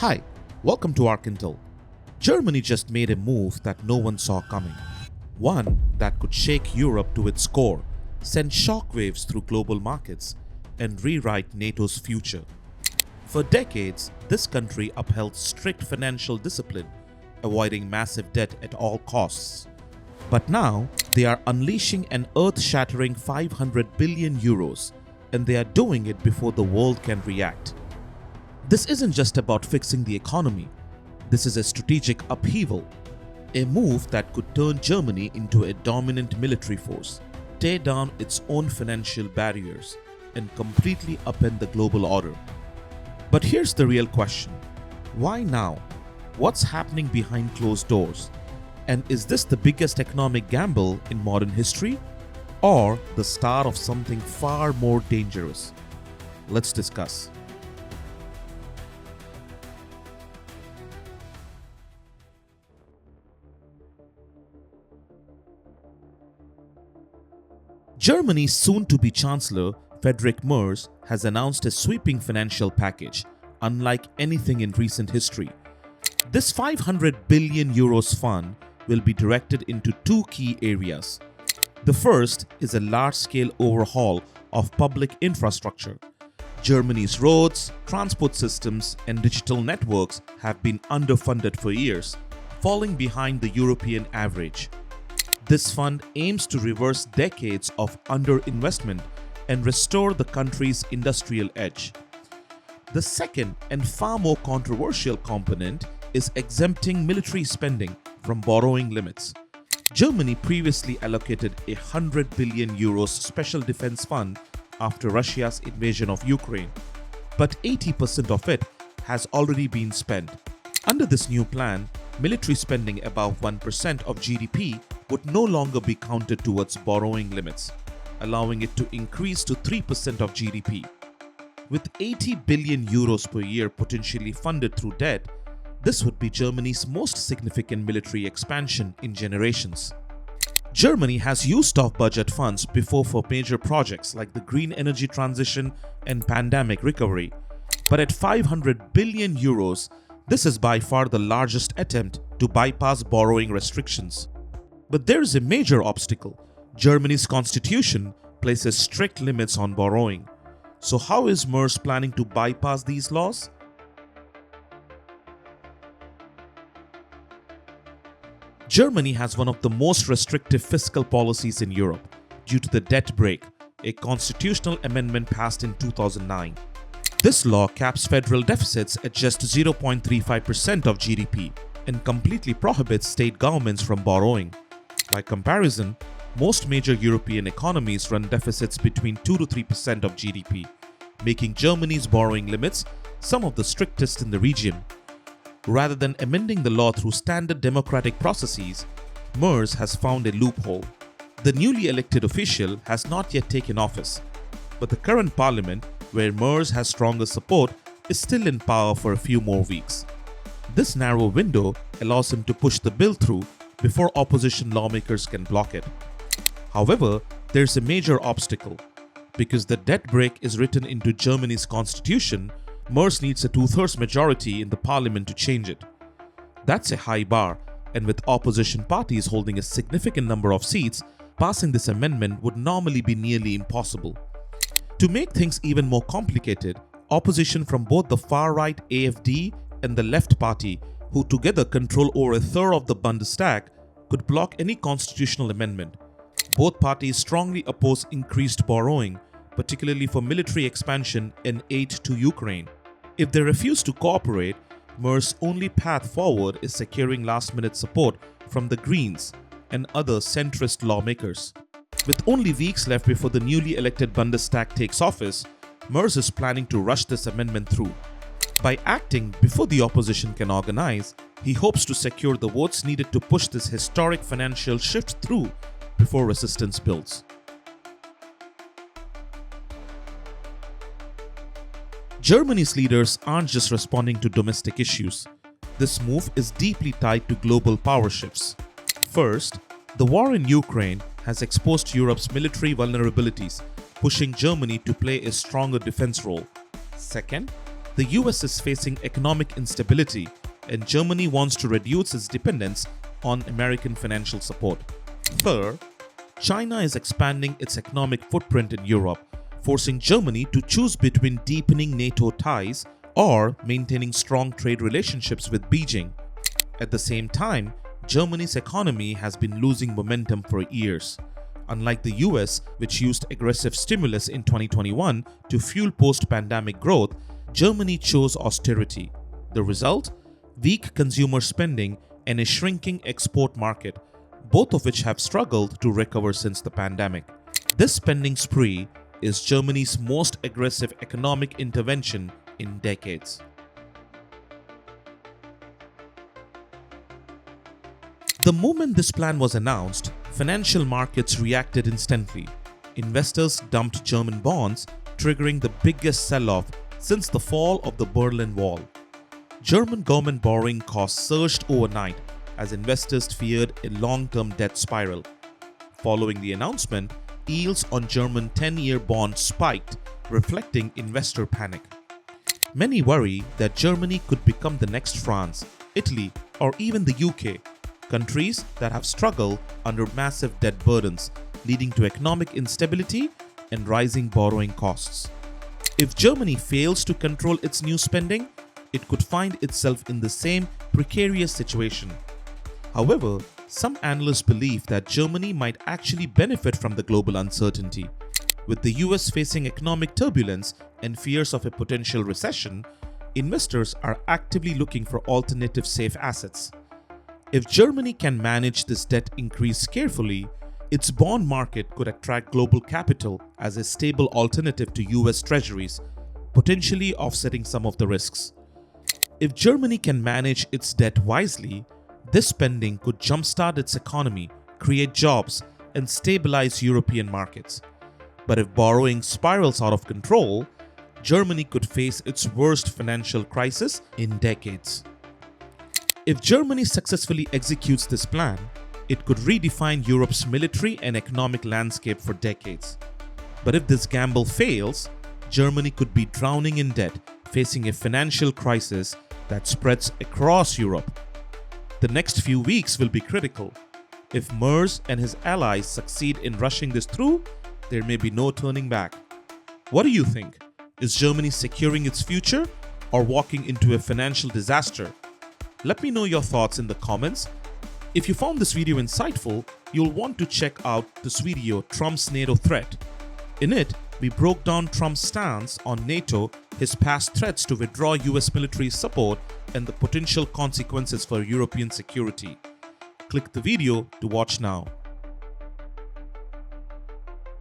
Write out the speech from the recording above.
Hi, welcome to Arkintel. Germany just made a move that no one saw coming. One that could shake Europe to its core, send shockwaves through global markets, and rewrite NATO's future. For decades, this country upheld strict financial discipline, avoiding massive debt at all costs. But now, they are unleashing an earth-shattering 500 billion euros, and they are doing it before the world can react. This isn't just about fixing the economy. This is a strategic upheaval, a move that could turn Germany into a dominant military force, tear down its own financial barriers, and completely upend the global order. But here's the real question. Why now? What's happening behind closed doors? And is this the biggest economic gamble in modern history? Or the start of something far more dangerous? Let's discuss. Germany's soon-to-be Chancellor, Friedrich Merz, has announced a sweeping financial package, unlike anything in recent history. This 500 billion euros fund will be directed into two key areas. The first is a large-scale overhaul of public infrastructure. Germany's roads, transport systems, and digital networks have been underfunded for years, falling behind the European average. This fund aims to reverse decades of underinvestment and restore the country's industrial edge. The second and far more controversial component is exempting military spending from borrowing limits. Germany previously allocated a 100 billion euros special defense fund after Russia's invasion of Ukraine, but 80% of it has already been spent. Under this new plan, military spending above 1% of GDP would no longer be counted towards borrowing limits, allowing it to increase to 3% of GDP. With 80 billion euros per year potentially funded through debt, this would be Germany's most significant military expansion in generations. Germany has used off-budget funds before for major projects like the green energy transition and pandemic recovery, but at 500 billion euros, this is by far the largest attempt to bypass borrowing restrictions. But there is a major obstacle. Germany's constitution places strict limits on borrowing. So how is Merz planning to bypass these laws? Germany has one of the most restrictive fiscal policies in Europe due to the debt brake, a constitutional amendment passed in 2009. This law caps federal deficits at just 0.35% of GDP and completely prohibits state governments from borrowing. By comparison, most major European economies run deficits between 2 to 3% of GDP, making Germany's borrowing limits some of the strictest in the region. Rather than amending the law through standard democratic processes, Merz has found a loophole. The newly elected official has not yet taken office, but the current parliament, where Merz has stronger support, is still in power for a few more weeks. This narrow window allows him to push the bill through before opposition lawmakers can block it. However, there's a major obstacle. Because the debt brake is written into Germany's constitution, Merz needs a two-thirds majority in the parliament to change it. That's a high bar, and with opposition parties holding a significant number of seats, passing this amendment would normally be nearly impossible. To make things even more complicated, opposition from both the far-right AfD and the left party, who together control over a third of the Bundestag, could block any constitutional amendment. Both parties strongly oppose increased borrowing, particularly for military expansion and aid to Ukraine. If they refuse to cooperate, Merz's only path forward is securing last-minute support from the Greens and other centrist lawmakers. With only weeks left before the newly elected Bundestag takes office, Merz is planning to rush this amendment through. By acting before the opposition can organize, he hopes to secure the votes needed to push this historic financial shift through before resistance builds. Germany's leaders aren't just responding to domestic issues. This move is deeply tied to global power shifts. First, the war in Ukraine has exposed Europe's military vulnerabilities, pushing Germany to play a stronger defense role. Second, The US is facing economic instability, and Germany wants to reduce its dependence on American financial support. Third, China is expanding its economic footprint in Europe, forcing Germany to choose between deepening NATO ties or maintaining strong trade relationships with Beijing. At the same time, Germany's economy has been losing momentum for years. Unlike the US, which used aggressive stimulus in 2021 to fuel post-pandemic growth, Germany chose austerity. The result? Weak consumer spending and a shrinking export market, both of which have struggled to recover since the pandemic. This spending spree is Germany's most aggressive economic intervention in decades. The moment this plan was announced, financial markets reacted instantly. Investors dumped German bonds, triggering the biggest sell-off since the fall of the Berlin Wall. German government borrowing costs surged overnight as investors feared a long-term debt spiral. Following the announcement, yields on German 10-year bonds spiked, reflecting investor panic. Many worry that Germany could become the next France, Italy, or even the UK, countries that have struggled under massive debt burdens, leading to economic instability and rising borrowing costs. If Germany fails to control its new spending, it could find itself in the same precarious situation. However, some analysts believe that Germany might actually benefit from the global uncertainty. With the US facing economic turbulence and fears of a potential recession, investors are actively looking for alternative safe assets. If Germany can manage this debt increase carefully, its bond market could attract global capital as a stable alternative to US treasuries, potentially offsetting some of the risks. If Germany can manage its debt wisely, this spending could jumpstart its economy, create jobs, and stabilize European markets. But if borrowing spirals out of control, Germany could face its worst financial crisis in decades. If Germany successfully executes this plan, it could redefine Europe's military and economic landscape for decades. But if this gamble fails, Germany could be drowning in debt, facing a financial crisis that spreads across Europe. The next few weeks will be critical. If Merz and his allies succeed in rushing this through, there may be no turning back. What do you think? Is Germany securing its future or walking into a financial disaster? Let me know your thoughts in the comments. If you found this video insightful, you'll want to check out this video, Trump's NATO Threat. In it, we broke down Trump's stance on NATO, his past threats to withdraw US military support, and the potential consequences for European security. Click the video to watch now.